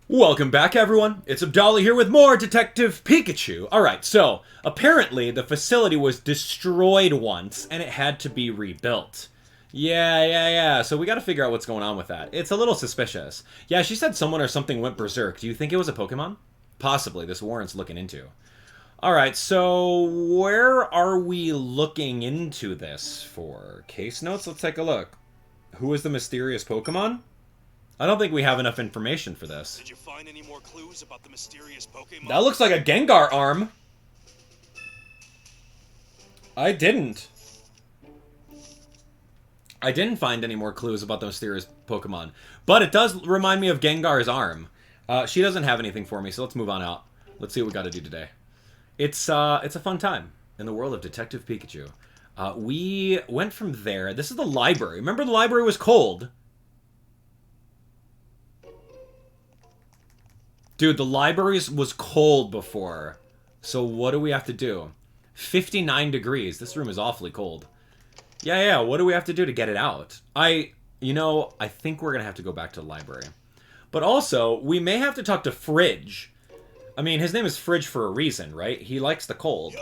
Welcome back, everyone. It's Abdallah here with more Detective Pikachu. Alright, so, apparently the facility was destroyed once, and it had to be rebuilt. Yeah. So we gotta figure out what's going on with that. It's a little suspicious. Yeah, she said someone or something went berserk. Do you think it was a Pokemon? Possibly. This warrants looking into. Alright, so where are we looking into this for? Case notes? Let's take a look. Who is the mysterious Pokemon? I don't think we have enough information for this. Did you find any more clues about the mysterious Pokemon? That looks like a Gengar arm. I didn't find any more clues about the mysterious Pokemon. But it does remind me of Gengar's arm. She doesn't have anything for me, so let's move on out. Let's see what we got to do today. It's a fun time in the world of Detective Pikachu. We went from there. This is the library. Remember the library was cold? Dude, the library was cold before. So what do we have to do? 59 degrees. This room is awfully cold. Yeah. What do we have to do to get it out? I think we're going to have to go back to the library. But also, we may have to talk to Fridge. I mean, his name is Fridge for a reason, right? He likes the cold.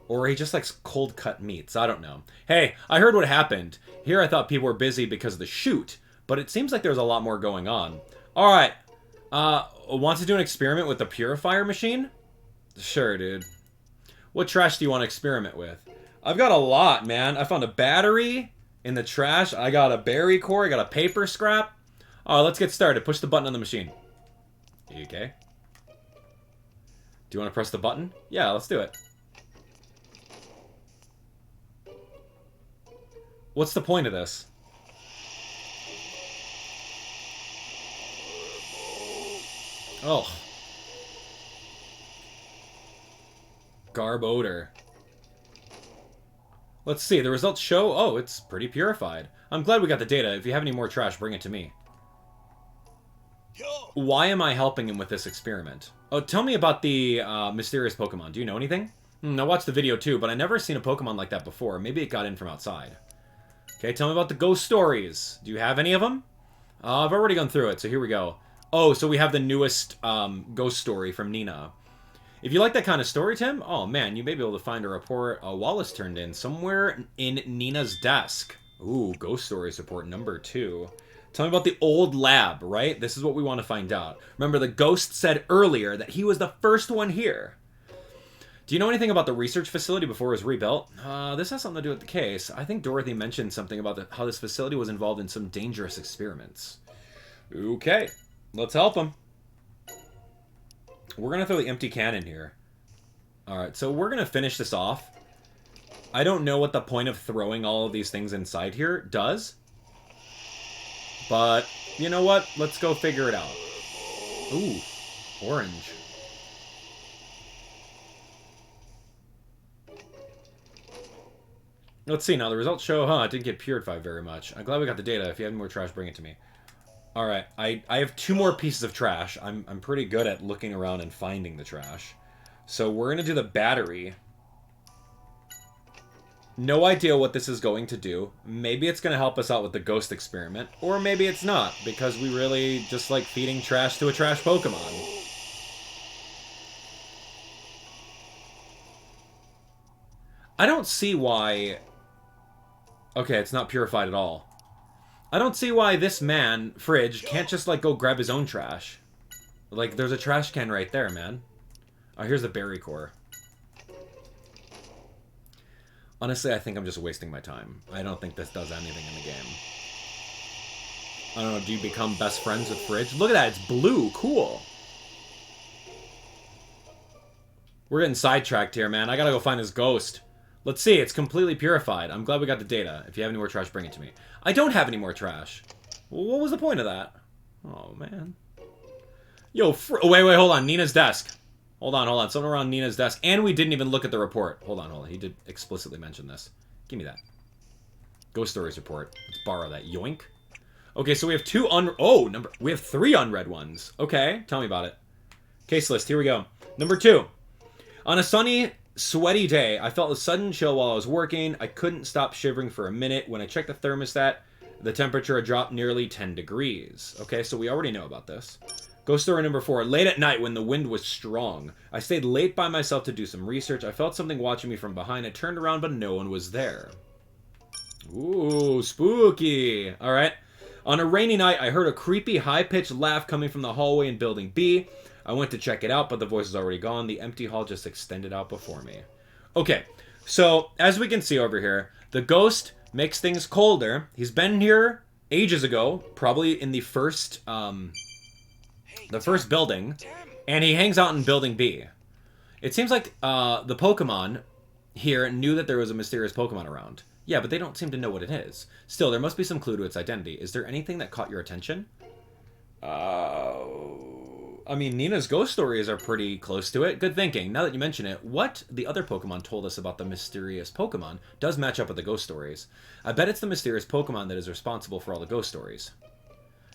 Or he just likes cold-cut meats. I don't know. Hey, I heard what happened. Here I thought people were busy because of the shoot. But it seems like there's a lot more going on. Alright. Want to do an experiment with the purifier machine? Sure, dude. What trash do you want to experiment with? I've got a lot, man. I found a battery in the trash. I got a berry core. I got a paper scrap. Let's get started. Push the button on the machine. You okay? Do you want to press the button? Yeah, let's do it. What's the point of this? Oh. Garb odor. Let's see. The results show... Oh, it's pretty purified. I'm glad we got the data. If you have any more trash, bring it to me. Why am I helping him with this experiment? Oh, tell me about the mysterious Pokemon. Do you know anything? I watched the video too, but I never seen a Pokemon like that before. Maybe it got in from outside. Okay, tell me about the ghost stories. Do you have any of them? I've already gone through it, so here we go. Oh, so we have the newest ghost story from Nina. If you like that kind of story, Tim, oh man, you may be able to find a report Wallace turned in somewhere in Nina's desk. Ooh, ghost stories report number 2. Tell me about the old lab, right? This is what we want to find out. Remember, the ghost said earlier that he was the first one here. Do you know anything about the research facility before it was rebuilt? This has something to do with the case. I think Dorothy mentioned something about how this facility was involved in some dangerous experiments. Okay. Let's help him. We're going to throw the empty can in here. Alright, so we're going to finish this off. I don't know what the point of throwing all of these things inside here does. But, you know what? Let's go figure it out. Ooh, orange. Let's see now. The results show, it didn't get purified very much. I'm glad we got the data. If you have any more trash, bring it to me. Alright, I have 2 more pieces of trash. I'm pretty good at looking around and finding the trash. So we're going to do the battery. No idea what this is going to do. Maybe it's going to help us out with the ghost experiment. Or maybe it's not, because we really just like feeding trash to a trash Pokemon. I don't see why... Okay, it's not purified at all. I don't see why this man, Fridge, can't just, like, go grab his own trash. Like, there's a trash can right there, man. Oh, here's the berry core. Honestly, I think I'm just wasting my time. I don't think this does anything in the game. I don't know, do you become best friends with Fridge? Look at that, it's blue. Cool. We're getting sidetracked here, man. I gotta go find this ghost. Let's see, it's completely purified. I'm glad we got the data. If you have any more trash, bring it to me. I don't have any more trash. What was the point of that? Oh, man. Yo, wait, hold on. Nina's desk. Hold on. Something around Nina's desk. And we didn't even look at the report. Hold on. He did explicitly mention this. Give me that. Ghost Stories report. Let's borrow that. Yoink. Okay, so we have we have 3 unread ones. Okay, tell me about it. Case list, here we go. Number 2. On a sunny... sweaty day, I felt a sudden chill while I was working. I couldn't stop shivering for a minute. When I checked the thermostat, the temperature had dropped nearly 10 degrees. Okay, so we already know about this. Ghost story number 4. Late at night when the wind was strong. I stayed late by myself to do some research. I felt something watching me from behind. I turned around, but no one was there. Ooh, spooky. All right. On a rainy night, I heard a creepy, high-pitched laugh coming from the hallway in Building B. I went to check it out, but the voice was already gone. The empty hall just extended out before me. Okay, so as we can see over here, the ghost makes things colder. He's been here ages ago, probably in the first building, and he hangs out in Building B. It seems like the Pokemon here knew that there was a mysterious Pokemon around. Yeah, but they don't seem to know what it is. Still, there must be some clue to its identity. Is there anything that caught your attention? I mean, Nina's ghost stories are pretty close to it. Good thinking. Now that you mention it, what the other Pokemon told us about the mysterious Pokemon does match up with the ghost stories. I bet it's the mysterious Pokemon that is responsible for all the ghost stories.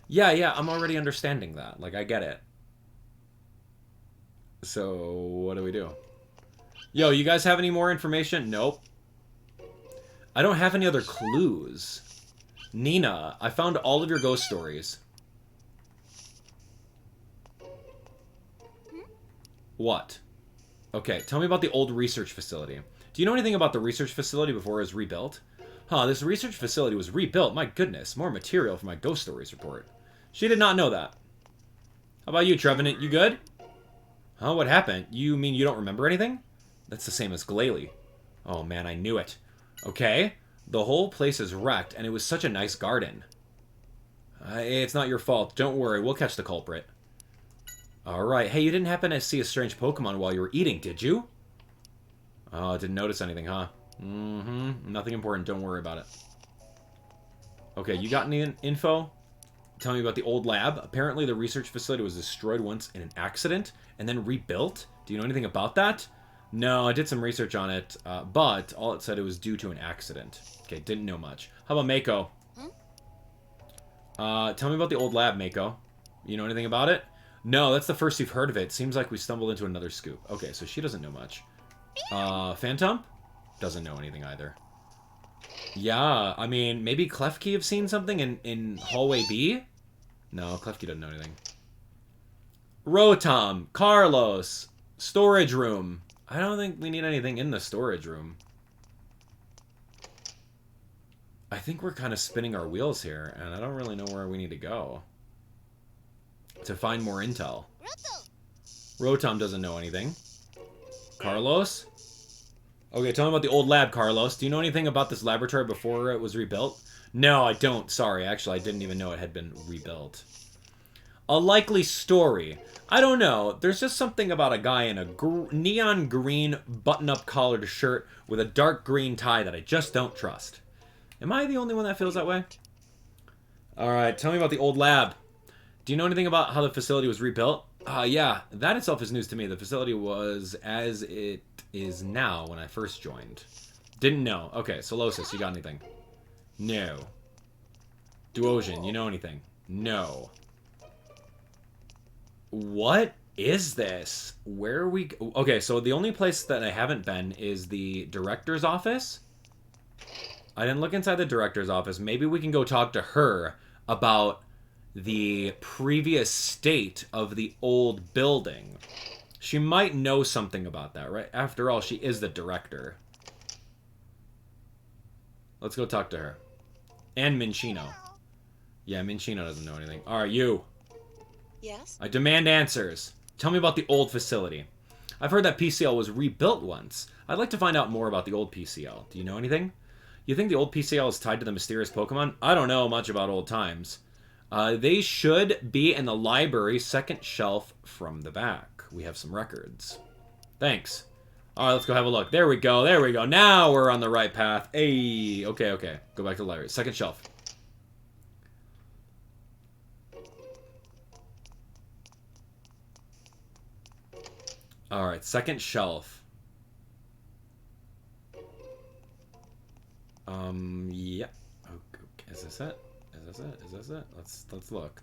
Yeah, I'm already understanding that. Like, I get it. So, what do we do? Yo, you guys have any more information? Nope. I don't have any other clues. Nina, I found all of your ghost stories. What? Okay, tell me about the old research facility. Do you know anything about the research facility before it was rebuilt? Huh, this research facility was rebuilt. My goodness, more material for my ghost stories report. She did not know that. How about you, Trevenant? You good? Huh, what happened? You mean you don't remember anything? That's the same as Glalie. Oh man, I knew it. Okay, the whole place is wrecked, and it was such a nice garden. It's not your fault. Don't worry, we'll catch the culprit. Alright, hey, you didn't happen to see a strange Pokemon while you were eating, did you? Oh, didn't notice anything, huh? Nothing important, don't worry about it. Okay, you got any info? Tell me about the old lab. Apparently the research facility was destroyed once in an accident, and then rebuilt? Do you know anything about that? No, I did some research on it, but all it said it was due to an accident. Okay, didn't know much. How about Mako? Tell me about the old lab, Mako. You know anything about it? No, that's the first you've heard of it. Seems like we stumbled into another scoop. Okay, so she doesn't know much. Phantom? Doesn't know anything either. Yeah, I mean, maybe Klefki have seen something in hallway B? No, Klefki doesn't know anything. Rotom, Carlos, storage room. I don't think we need anything in the storage room. I think we're kind of spinning our wheels here, and I don't really know where we need to go to find more intel. Rotom doesn't know anything. Carlos? Okay, tell me about the old lab, Carlos. Do you know anything about this laboratory before it was rebuilt? No, I don't. Sorry, actually, I didn't even know it had been rebuilt. A likely story. I don't know. There's just something about a guy in a neon green button-up collared shirt with a dark green tie that I just don't trust. Am I the only one that feels that way? Alright, tell me about the old lab. Do you know anything about how the facility was rebuilt? Yeah, that itself is news to me. The facility was as it is now when I first joined. Didn't know. Okay, Solosis, you got anything? No. Duosian, you know anything? No. What is this? Where are we... Okay, so the only place that I haven't been is the director's office. I didn't look inside the director's office. Maybe we can go talk to her about the previous state of the old building. She might know something about that, right? After all, she is the director. Let's go talk to her. And Minchino. Yeah, Minchino doesn't know anything. Alright, you. Yes? I demand answers. Tell me about the old facility. I've heard that PCL was rebuilt once. I'd like to find out more about the old PCL. Do you know anything? You think the old PCL is tied to the mysterious Pokemon? I don't know much about old times. They should be in the library, second shelf from the back. We have some records. Thanks. Alright, let's go have a look. There we go, there we go. Now we're on the right path. Hey, okay. Go back to the library. Second shelf. Alright, second shelf. Yeah. Okay, is this it? Is this it? Let's look.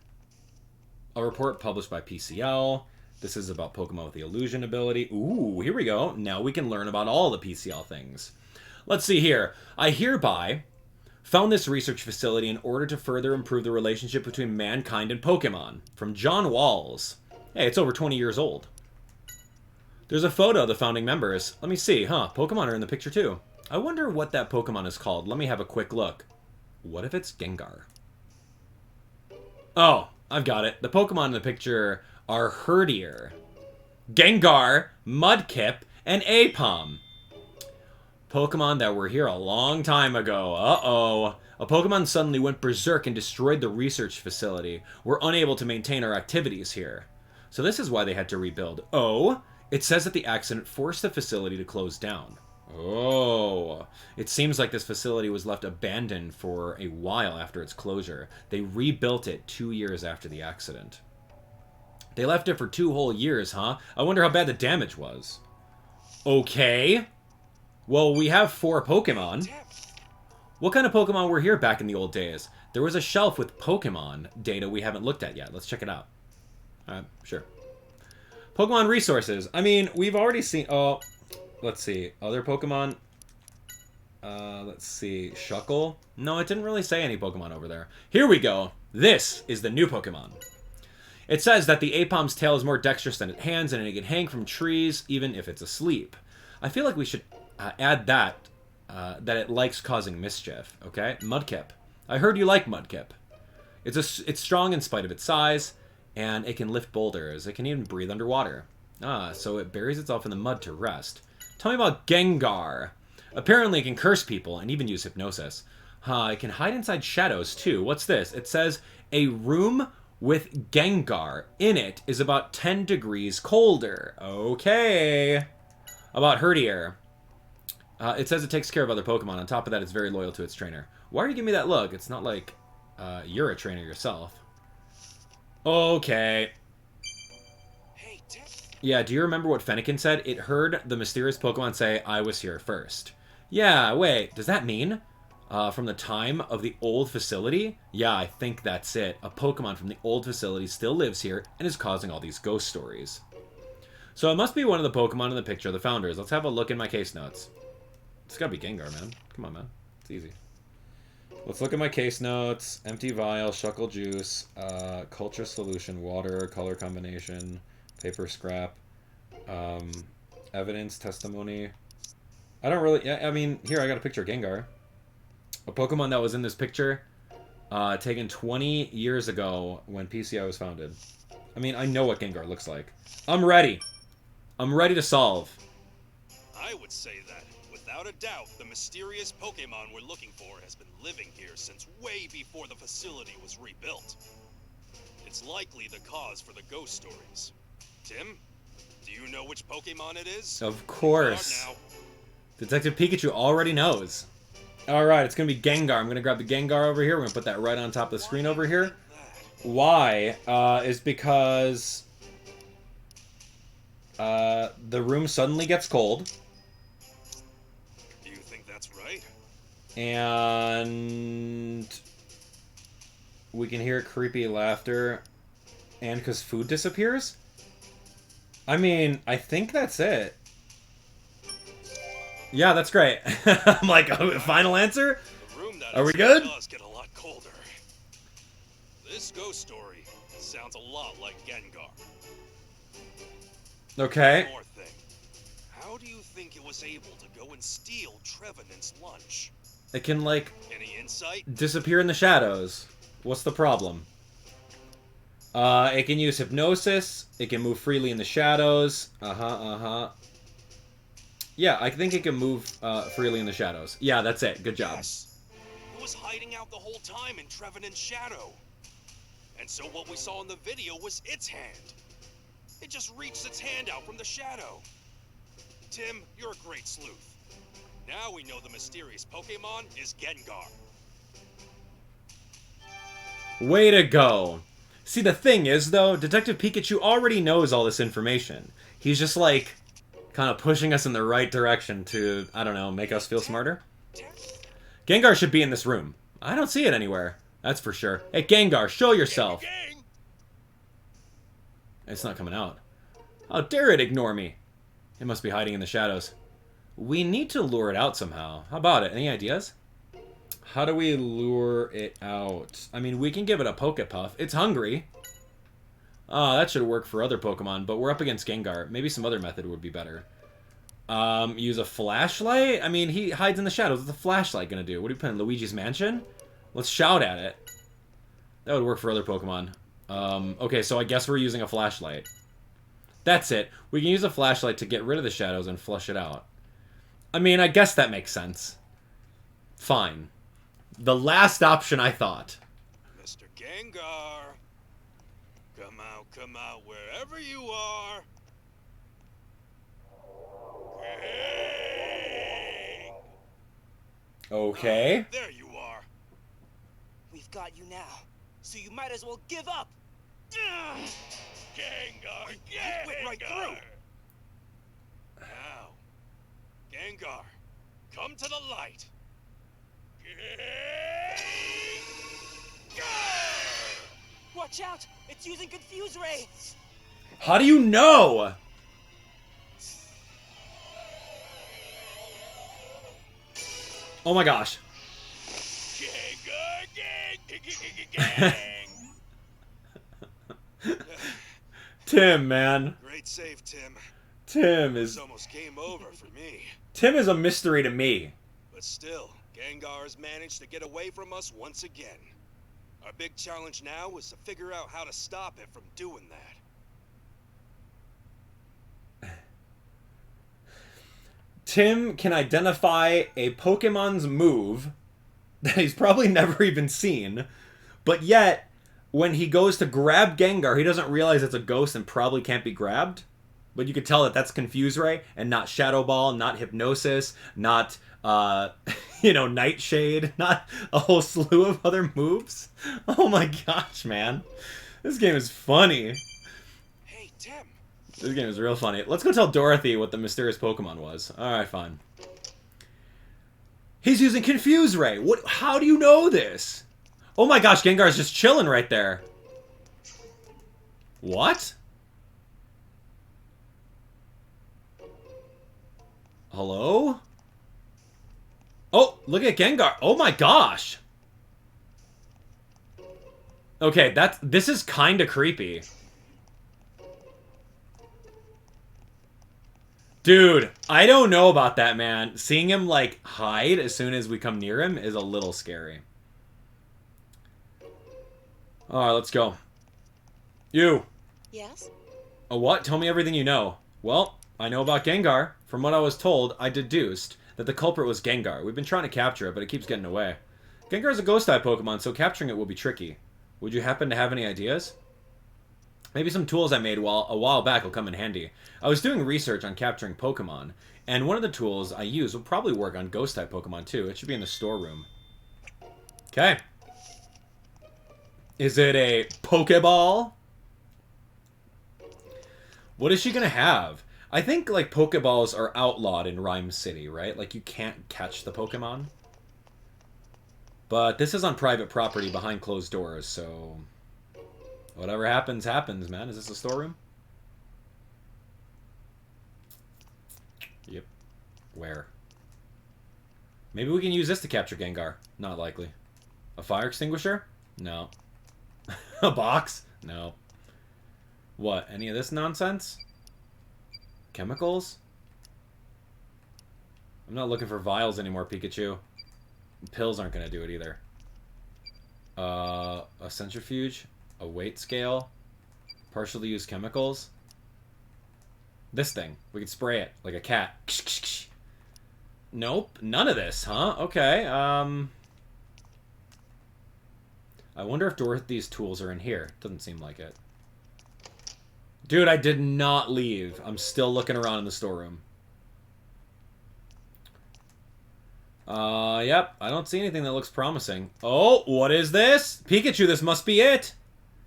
A report published by PCL. This is about Pokemon with the illusion ability. Ooh, here we go. Now we can learn about all the PCL things. Let's see here. I hereby Found this research facility in order to further improve the relationship between mankind and Pokemon. From John Walls. Hey, it's over 20 years old. There's a photo of the founding members. Let me see, huh? Pokemon are in the picture too. I wonder what that Pokemon is called. Let me have a quick look. What if it's Gengar? Oh, I've got it. The Pokemon in the picture are Herdier, Gengar, Mudkip, and Aipom. Pokemon that were here a long time ago. Uh-oh. A Pokemon suddenly went berserk and destroyed the research facility. We're unable to maintain our activities here. So this is why they had to rebuild. Oh, it says that the accident forced the facility to close down. Oh, it seems like this facility was left abandoned for a while after its closure. They rebuilt it 2 years after the accident. They left it for 2 whole years, huh? I wonder how bad the damage was. Okay. Well, we have 4 Pokemon. What kind of Pokemon were here back in the old days? There was a shelf with Pokemon data we haven't looked at yet. Let's check it out. Sure. Pokemon resources. I mean, we've already seen... Oh, let's see. Other Pokemon. Let's see. Shuckle. No, it didn't really say any Pokemon over there. Here we go. This is the new Pokemon. It says that the Aipom's tail is more dexterous than its hands, and it can hang from trees even if it's asleep. I feel like we should add that it likes causing mischief. Okay, Mudkip. I heard you like Mudkip. It's strong in spite of its size, and it can lift boulders. It can even breathe underwater. So it buries itself in the mud to rest. Tell me about Gengar. Apparently it can curse people and even use hypnosis. It can hide inside shadows too. What's this? It says a room with Gengar in it is about 10 degrees colder. Okay. About Herdier. It says it takes care of other Pokemon. On top of that, it's very loyal to its trainer. Why are you giving me that look? It's not like you're a trainer yourself. Okay. Hey, Yeah, do you remember what Fennekin said? It heard the mysterious Pokemon say, I was here first. Yeah, wait, does that mean from the time of the old facility? Yeah, I think that's it. A Pokemon from the old facility still lives here and is causing all these ghost stories. So it must be one of the Pokemon in the picture of the founders. Let's have a look in my case notes. It's gotta be Gengar, man. Come on, man. It's easy. Let's look at my case notes. Empty vial, Shuckle juice, culture solution, water, color combination, paper scrap, evidence, testimony. I don't really... Yeah, I mean, here, I got a picture of Gengar. A Pokemon that was in this picture, taken 20 years ago when PCI was founded. I mean, I know what Gengar looks like. I'm ready. I'm ready to solve. I would say that, without a doubt, the mysterious Pokemon we're looking for has been living here since way before the facility was rebuilt. It's likely the cause for the ghost stories. Tim, do you know which Pokemon it is? Of course. Detective Pikachu already knows. Alright, it's going to be Gengar. I'm going to grab the Gengar over here. We're going to put that right on top of the screen over here. Why? Is because the room suddenly gets cold. Do you think that's right? And we can hear creepy laughter. And because food disappears? I mean, I think that's it. Yeah, that's great. I'm like, oh, final answer? The room that Are we good? does get a lot colder. This ghost story sounds a lot like Gengar. Okay. One more thing. How do you think it was able to go and steal Trevenant's lunch? It can, like, Any insight? disappear in the shadows. What's the problem? It can use hypnosis. It can move freely in the shadows. Yeah, I think it can move freely in the shadows. Yeah, that's it. Good job. Yes. It was hiding out the whole time in Trevenant's shadow. And so what we saw in the video was its hand. It just reached its hand out from the shadow. Tim, you're a great sleuth. Now we know the mysterious Pokemon is Gengar. Way to go. See, the thing is, though, Detective Pikachu already knows all this information. He's just, like, kind of pushing us in the right direction to, I don't know, make us feel smarter. Gengar should be in this room. I don't see it anywhere. That's for sure. Hey, Gengar, show yourself. Gang! It's not coming out. How dare it ignore me? It must be hiding in the shadows. We need to lure it out somehow. How about it? Any ideas? How do we lure it out? I mean, we can give it a Pokepuff. It's hungry. That should work for other Pokemon, but we're up against Gengar. Maybe some other method would be better. Use a flashlight? I mean, he hides in the shadows. What's a flashlight gonna do? What do you put in Luigi's Mansion? Let's shout at it. That would work for other Pokemon. Okay, so I guess we're using a flashlight. That's it. We can use a flashlight to get rid of the shadows and flush it out. I mean, I guess that makes sense. Fine. The last option I thought. Mr. Gengar. Come out, wherever you are. King. Okay. There you are. We've got you now, so you might as well give up. Gengar, Gengar. Went right through. Now, Gengar, come to the light. Gengar! Watch out! It's using Confuse Ray! How do you know? Oh my gosh. Gengar, gang. Tim, man. Great save, Tim. Tim It's is... almost game over for me. Tim is a mystery to me. But still, Gengar has managed to get away from us once again. Our big challenge now is to figure out how to stop it from doing that. Tim can identify a Pokemon's move that he's probably never even seen, but yet, when he goes to grab Gengar, he doesn't realize it's a ghost and probably can't be grabbed. But you could tell that that's Confuse Ray and not Shadow Ball, not Hypnosis, not, Nightshade, not a whole slew of other moves. Oh my gosh, man. This game is funny. Hey, Tim. This game is real funny. Let's go tell Dorothy what the mysterious Pokemon was. Alright, fine. He's using Confuse Ray. What? How do you know this? Oh my gosh, Gengar's just chilling right there. What? Hello? Oh, look at Gengar. Oh my gosh. Okay, this is kind of creepy. Dude, I don't know about that, man. Seeing him, like, hide as soon as we come near him is a little scary. Alright, let's go. You. Yes? A what? Tell me everything you know. Well, I know about Gengar. From what I was told, I deduced that the culprit was Gengar. We've been trying to capture it, but it keeps getting away. Gengar is a ghost-type Pokemon, so capturing it will be tricky. Would you happen to have any ideas? Maybe some tools I made a while back will come in handy. I was doing research on capturing Pokemon, and one of the tools I used will probably work on ghost-type Pokemon too. It should be in the storeroom. Okay. Is it a Pokeball? What is she gonna have? I think, like, Pokeballs are outlawed in Rhyme City, right? Like, you can't catch the Pokemon. But this is on private property behind closed doors, so... whatever happens, happens, man. Is this a storeroom? Yep. Where? Maybe we can use this to capture Gengar. Not likely. A fire extinguisher? No. A box? No. What? Any of this nonsense? Chemicals? I'm not looking for vials anymore, Pikachu. Pills aren't gonna do it either. A centrifuge? A weight scale? Partially used chemicals? This thing. We could spray it like a cat. Nope. None of this, huh? Okay, I wonder if Dorothy's tools are in here. Doesn't seem like it. Dude, I did not leave. I'm still looking around in the storeroom. Yep. I don't see anything that looks promising. Oh, what is this? Pikachu, this must be it.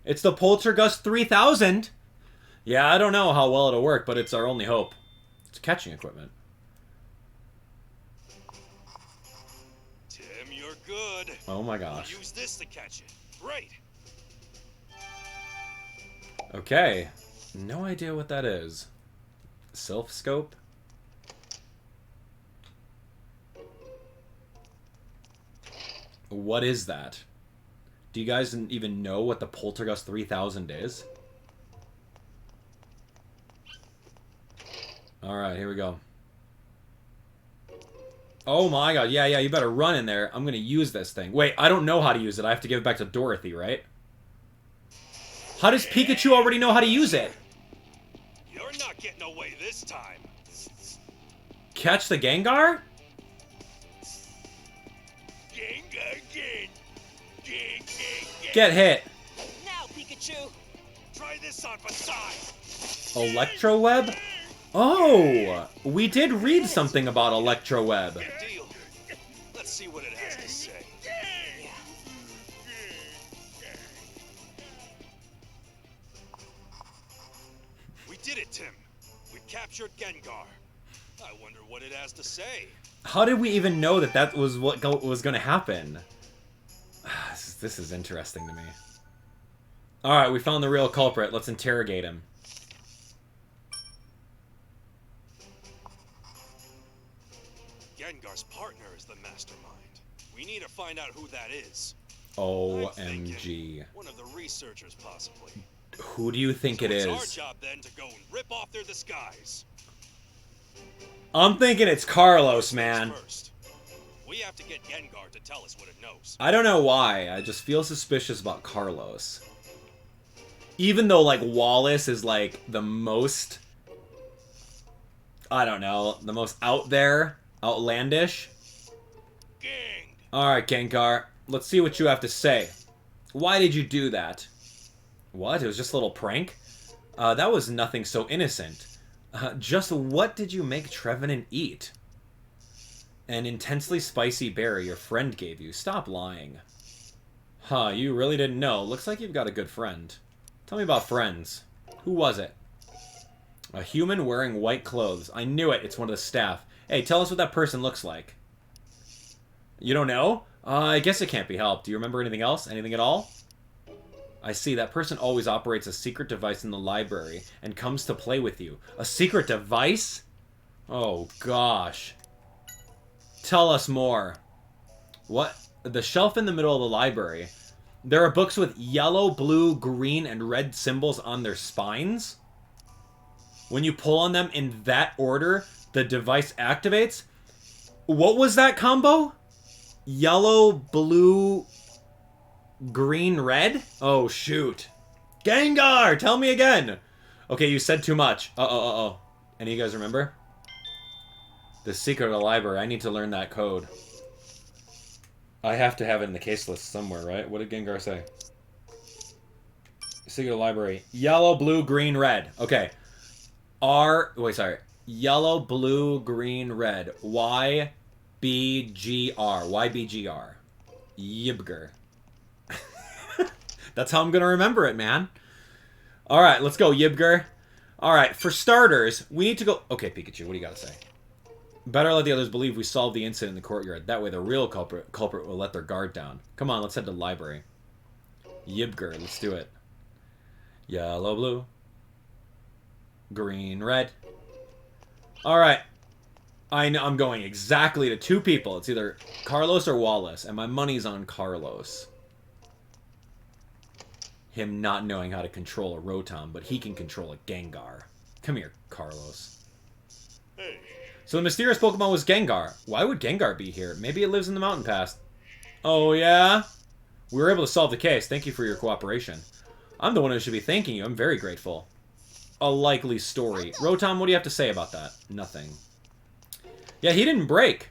It's the Poltergust 3000. Yeah, I don't know how well it'll work, but it's our only hope. It's catching equipment. Tim, you're good. Oh my gosh. We'll use this to catch it. Great. Okay. No idea what that is. Sylph scope? What is that? Do you guys even know what the Poltergust 3000 is? Alright, here we go. Oh my god, yeah, you better run in there. I'm gonna use this thing. Wait, I don't know how to use it. I have to give it back to Dorothy, right? How does Pikachu already know how to use it? You're not getting away this time. Catch the Gengar? Gengar again. Get hit. Now, Pikachu! Try this on Facade. Electro Web? Oh, we did read something about Electro Web. Good deal. Let's see what it has to say. Yeah. We did it, Tim. We captured Gengar. I wonder what it has to say. How did we even know that that was what was going to happen? This is interesting to me. Alright, we found the real culprit. Let's interrogate him. Gengar's partner is the mastermind. We need to find out who that is. OMG. One of the researchers, possibly. Who do you think it It's is? our job then to go and rip off their disguise. I'm thinking it's Carlos, man. First, we have to get Gengar to tell us what it knows. I don't know why. I just feel suspicious about Carlos. Even though, like, Wallace is, like, the most... I don't know. The most out there. Outlandish. Gang! Alright, Gengar. Let's see what you have to say. Why did you do that? What? It was just a little prank? That was nothing so innocent. Just what did you make Trevenant eat? An intensely spicy berry your friend gave you. Stop lying. Huh, you really didn't know. Looks like you've got a good friend. Tell me about friends. Who was it? A human wearing white clothes. I knew it. It's one of the staff. Hey, tell us what that person looks like. You don't know? I guess it can't be helped. Do you remember anything else? Anything at all? I see. That person always operates a secret device in the library and comes to play with you. A secret device? Oh, gosh. Tell us more. What? The shelf in the middle of the library. There are books with yellow, blue, green, and red symbols on their spines. When you pull on them in that order, the device activates. What was that combo? Yellow, blue, green, red? Oh, shoot. Gengar! Tell me again! Okay, you said too much. Any of you guys remember? The secret of the library. I need to learn that code. I have to have it in the case list somewhere, right? What did Gengar say? Secret of the library. Yellow, blue, green, red. Okay. Yellow, blue, green, red. YBGR. YBGR. Yibger. That's how I'm going to remember it, man. Alright, let's go, Yibger. Alright, for starters, we need to go... Okay, Pikachu, what do you got to say? Better let the others believe we solved the incident in the courtyard. That way the real culprit will let their guard down. Come on, let's head to the library. Yibger, let's do it. Yellow, blue. Green, red. Alright. I know I'm going exactly to two people. It's either Carlos or Wallace, and my money's on Carlos. Him not knowing how to control a Rotom, but he can control a Gengar. Come here, Carlos. Hey. So the mysterious Pokemon was Gengar. Why would Gengar be here? Maybe it lives in the mountain pass. Oh, yeah? We were able to solve the case. Thank you for your cooperation. I'm the one who should be thanking you. I'm very grateful. A likely story. Rotom, what do you have to say about that? Nothing. Yeah, he didn't break.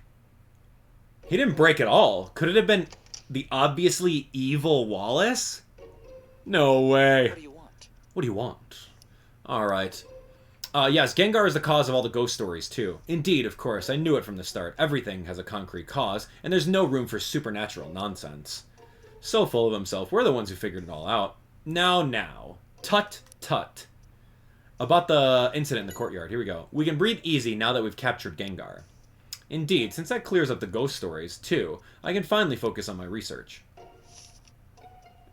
He didn't break at all. Could it have been the obviously evil Wallace? No way. What do you want? What do you want? Alright. Yes, Gengar is the cause of all the ghost stories, too. Indeed, of course, I knew it from the start. Everything has a concrete cause, and there's no room for supernatural nonsense. So full of himself, we're the ones who figured it all out. Now. Tut, tut. About the incident in the courtyard, here we go. We can breathe easy now that we've captured Gengar. Indeed, since that clears up the ghost stories, too, I can finally focus on my research.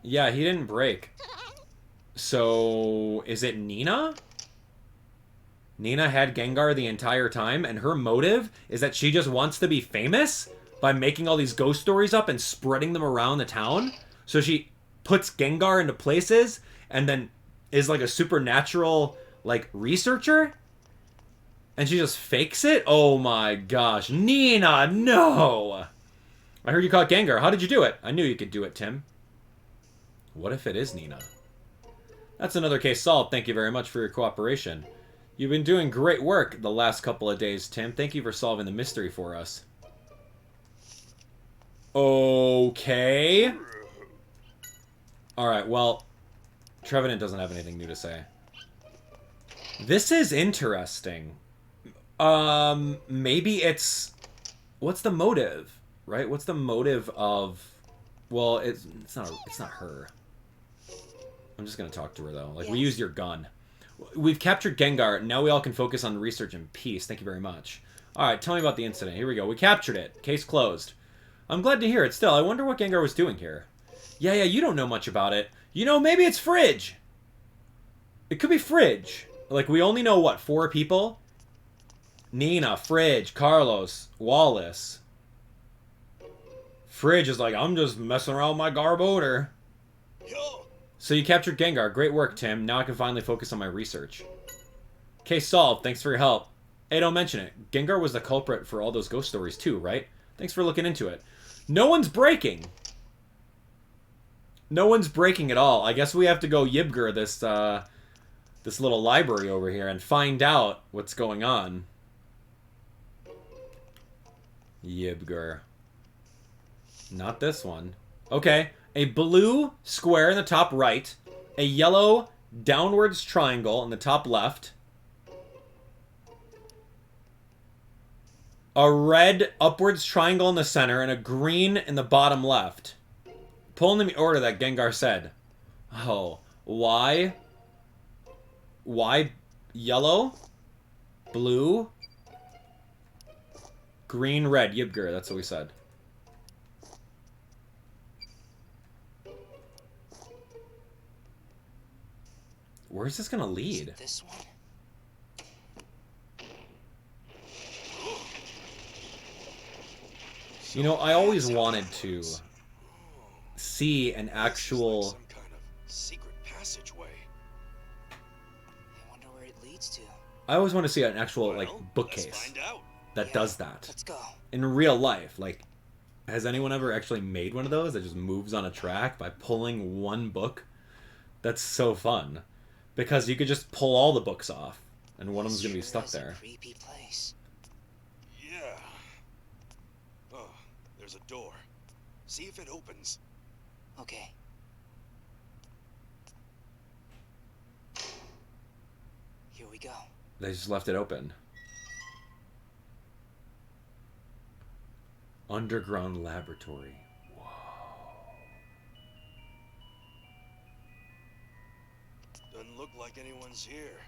Yeah, he didn't break. So, is it Nina? Nina had Gengar the entire time, and her motive is that she just wants to be famous? by making all these ghost stories up and spreading them around the town. So she puts Gengar into places and then is like a supernatural like researcher. And she just fakes it? Oh my gosh. Nina, no! I heard you caught Gengar. How did you do it? I knew you could do it, Tim. What if it is Nina? That's another case solved. Thank you very much for your cooperation. You've been doing great work the last couple of days, Tim. Thank you for solving the mystery for us. Okay. Alright, well, Trevenant doesn't have anything new to say. This is interesting. Maybe it's... What's the motive, right? What's the motive of... Well, it's not her. I'm just gonna talk to her, though. Like, we used your gun. We've captured Gengar. Now we all can focus on research in peace. Thank you very much. Alright, tell me about the incident. Here we go. We captured it. Case closed. I'm glad to hear it. Still, I wonder what Gengar was doing here. Yeah, you don't know much about it. You know, maybe it's Fridge. It could be Fridge. Like, we only know, what, 4 people? Nina, Fridge, Carlos, Wallace. Fridge is like, I'm just messing around with my Garbodor. So you captured Gengar. Great work, Tim. Now I can finally focus on my research. Case solved. Thanks for your help. Hey, don't mention it. Gengar was the culprit for all those ghost stories too, right? Thanks for looking into it. No one's breaking. No one's breaking at all. I guess we have to go Yibger this, this little library over here and find out what's going on. Yibger. Not this one. Okay. A blue square in the top right. A yellow downwards triangle in the top left. A red upwards triangle in the center. And a green in the bottom left. Pull in the order that Gengar said. Oh. Why? Why yellow? Blue? Green, red. Yibger. That's what we said. Where's this gonna lead? This one? You know, I always wanted to see an actual... Some kind of secret passageway. I wonder where it leads to. I always want to see an actual, like, Well, bookcase let's find out. that does that. Let's go. In real life. Like, has anyone ever actually made one of those that just moves on a track by pulling one book? That's so fun. Because you could just pull all the books off, and one of them's gonna be stuck there. A creepy place. Yeah. Oh, there's a door. See if it opens. Okay. Here we go. They just left it open. Underground laboratory. Doesn't look like anyone's here.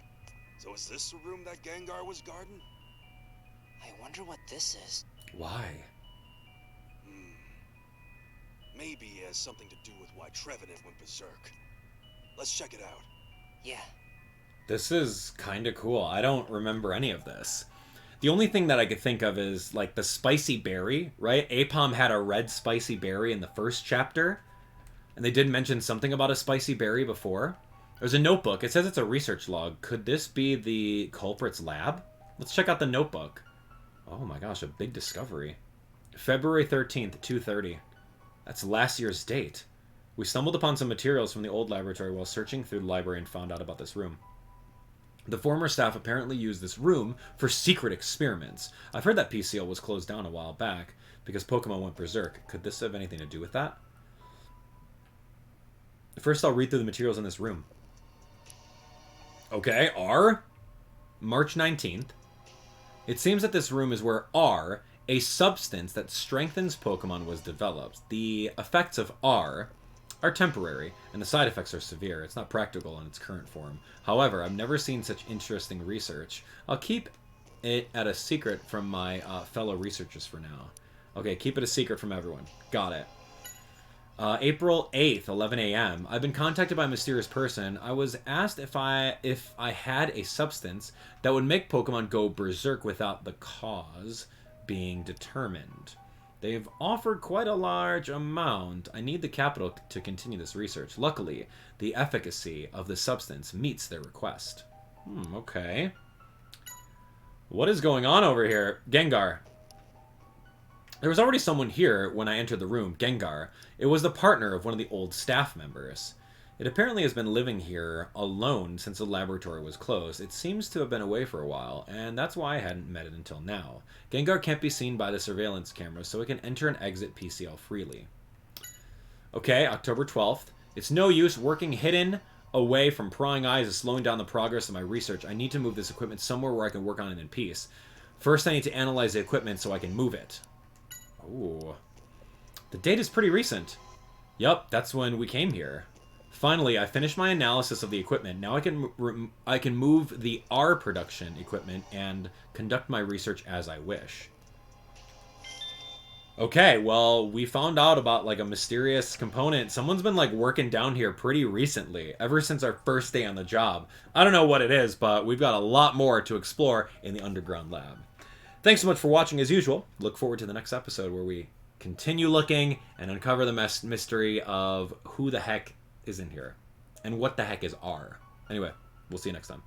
So is this the room that Gengar was guarding? I wonder what this is. Why? Maybe it has something to do with why Trevenant went berserk. Let's check it out. Yeah. This is kind of cool. I don't remember any of this. The only thing that I could think of is, like, the spicy berry, right? Apom had a red spicy berry in the first chapter. And they did mention something about a spicy berry before. There's a notebook. It says it's a research log. Could this be the culprit's lab? Let's check out the notebook. Oh my gosh, a big discovery. February 13th, 2:30. That's last year's date. We stumbled upon some materials from the old laboratory while searching through the library and found out about this room. The former staff apparently used this room for secret experiments. I've heard that PCL was closed down a while back because Pokemon went berserk. Could this have anything to do with that? First, I'll read through the materials in this room. Okay, R. March 19th. It seems that this room is where R, a substance that strengthens Pokemon, was developed. The effects of R are temporary, and the side effects are severe. It's not practical in its current form. However, I've never seen such interesting research. I'll keep it at a secret from my fellow researchers for now. Okay, keep it a secret from everyone. Got it. April 8th, 11 a.m. I've been contacted by a mysterious person. I was asked if I had a substance that would make Pokemon go berserk without the cause being determined. They've offered quite a large amount. I need the capital to continue this research. Luckily, the efficacy of the substance meets their request. Okay. What is going on over here? Gengar. There was already someone here when I entered the room, Gengar. It was the partner of one of the old staff members. It apparently has been living here alone since the laboratory was closed. It seems to have been away for a while, and that's why I hadn't met it until now. Gengar can't be seen by the surveillance camera, so it can enter and exit PCL freely. Okay, October 12th. It's no use working hidden away from prying eyes is slowing down the progress of my research. I need to move this equipment somewhere where I can work on it in peace. First, I need to analyze the equipment so I can move it. Ooh. The date is pretty recent. Yup, that's when we came here. Finally, I finished my analysis of the equipment. Now I can move the R production equipment and conduct my research as I wish. Okay, well, we found out about like a mysterious component. Someone's been like working down here pretty recently, ever since our first day on the job. I don't know what it is, but we've got a lot more to explore in the underground lab. Thanks so much for watching as usual. Look forward to the next episode where we continue looking and uncover the mystery of who the heck is in here and what the heck is R. Anyway, we'll see you next time.